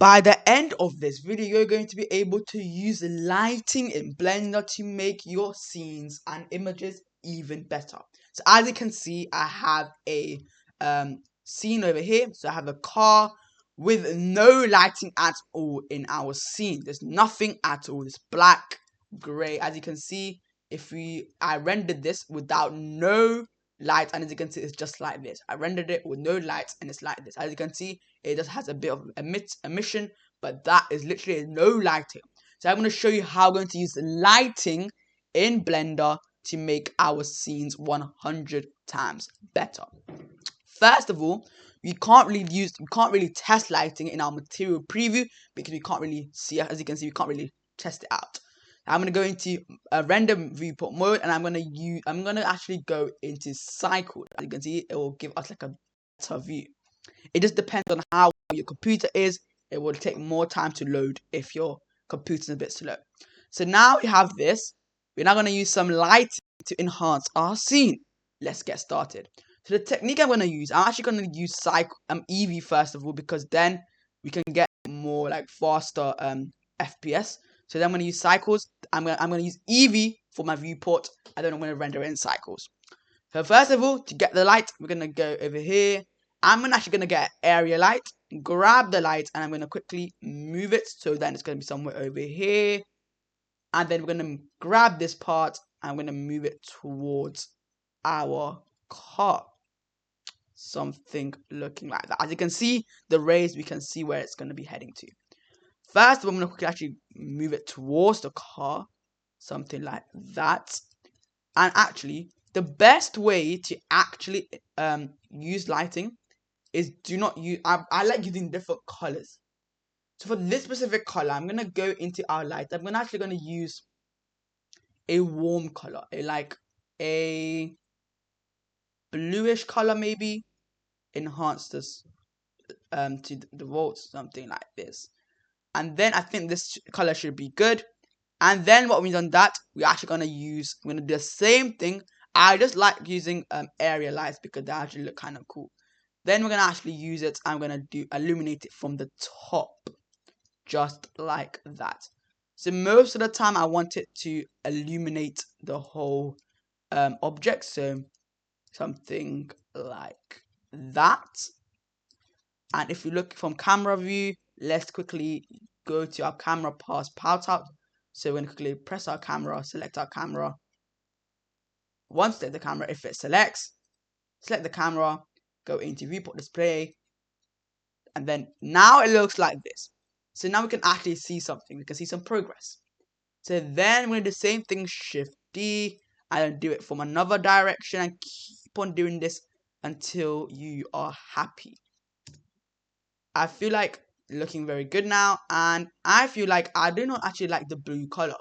By the end of this video, you're going to be able to use lighting in Blender to make your scenes and images even better. So as you can see, I have a scene over here. So I have a car with no lighting at all in our scene. There's nothing at all. It's black, gray. As you can see, I rendered this without no light, and as you can see, it's just like this. I rendered it with no lights, and it's like this. As you can see, it just has a bit of emission, but that is literally no lighting. So I'm going to show you how I'm going to use lighting in Blender to make our scenes 100 times better. First of all, we can't really test lighting in our material preview because we can't really see it. As you can see, we can't really test it out. I'm going to go into a render viewport mode, and I'm going to actually go into cycle. As you can see, it will give us like a better view. It just depends on how your computer is. It will take more time to load if your computer is a bit slow. So now we have this. We're now going to use some lighting to enhance our scene. Let's get started. So the technique I'm going to use, I'm actually going to use Eevee first of all, because then we can get more like faster FPS. So then I'm going to use cycles. I'm going to use Eevee for my viewport, and then I'm going to render in cycles. So first of all, to get the light, we're going to go over here. I'm actually going to get an area light, grab the light, and I'm going to quickly move it. So then it's going to be somewhere over here. And then we're going to grab this part, and I'm going to move it towards our car. Something looking like that. As you can see, the rays, we can see where it's going to be heading to. First, I'm going to quickly actually move it towards the car. Something like that. And actually, the best way to actually use lighting is do not use, I like using different colors. So for this specific color, I'm going to go into our light. I'm actually going to use a warm color, like a bluish color maybe. Enhance this to the volts, something like this. And then I think this color should be good. And then what we've done that, we're actually going to do the same thing. I just like using area lights because they actually look kind of cool. Then we're going to actually use it. I'm going to illuminate it from the top, just like that. So most of the time I want it to illuminate the whole object. So something like that. And if we look from camera view, let's quickly go to our camera pass out. So we're going to quickly press our camera, select our camera. Once select the camera, if it selects, select the camera, go into viewport display, and then now it looks like this. So now we can actually see something. We can see some progress. So then we're going to do the same thing, Shift D, and do it from another direction, and keep on doing this until you are happy. I feel like looking very good now, and I feel like I do not actually like the blue color.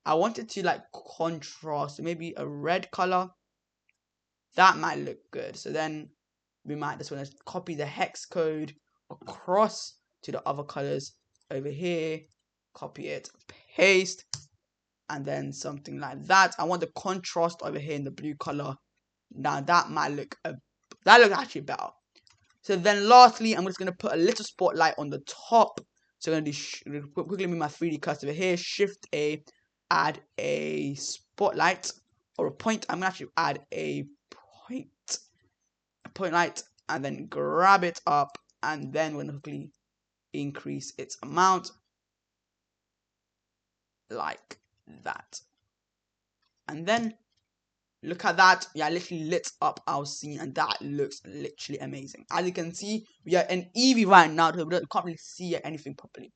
I wanted to like contrast, maybe a red color. That might look good. So then we might just want to copy the hex code across to the other colors over here, copy it, paste, and then something like that. I want the contrast over here in the blue color. Now that might look that looks actually better. So then lastly, I'm just going to put a little spotlight on the top. So I'm going to do quickly move my 3D cursor over here, Shift A, add a spotlight or a point. I'm going to actually add a point light, and then grab it up, and then we're going to quickly increase its amount like that. And then look at that. Yeah, literally lit up our scene, and that looks literally amazing. As you can see, we are in Eevee right now, so we can't really see anything properly.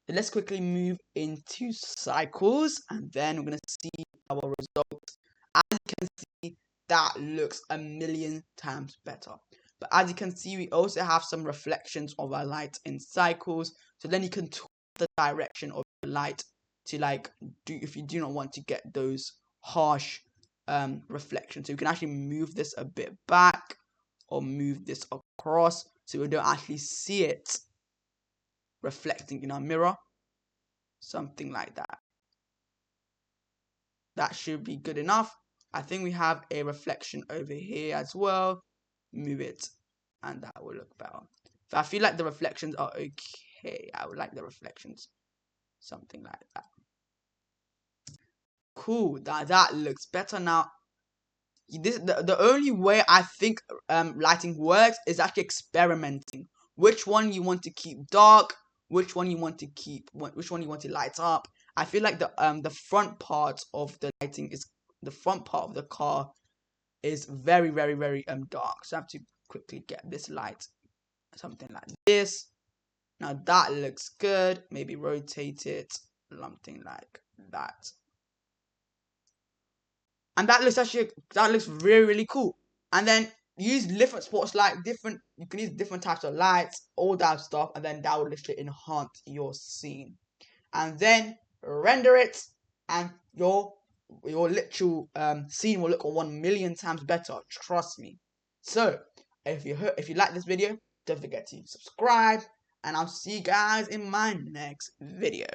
So let's quickly move into cycles, and then we're going to see our results. As you can see, that looks a million times better. But as you can see, we also have some reflections of our light in cycles. So then you can tweak the direction of the light to like if you do not want to get those harsh reflection. So you can actually move this a bit back or move this across so we don't actually see it reflecting in our mirror. Something like that. That should be good enough. I think we have a reflection over here as well. Move it, and that will look better. So I feel like the reflections are okay. I would like the reflections, something like that. Cool. That looks better now. The only way I think lighting works is actually experimenting. Which one you want to keep dark, which one you want to keep, which one you want to light up. I feel like the front part of the lighting is the front part of the car is very dark. So I have to quickly get this light, something like this. Now that looks good. Maybe rotate it, something like that. And that looks really cool. And then use different spots light, you can use different types of lights, all that stuff, and then that will literally enhance your scene. And then render it, and your literal scene will look 1,000,000 times better. Trust me. So if you like this video, don't forget to subscribe, and I'll see you guys in my next video.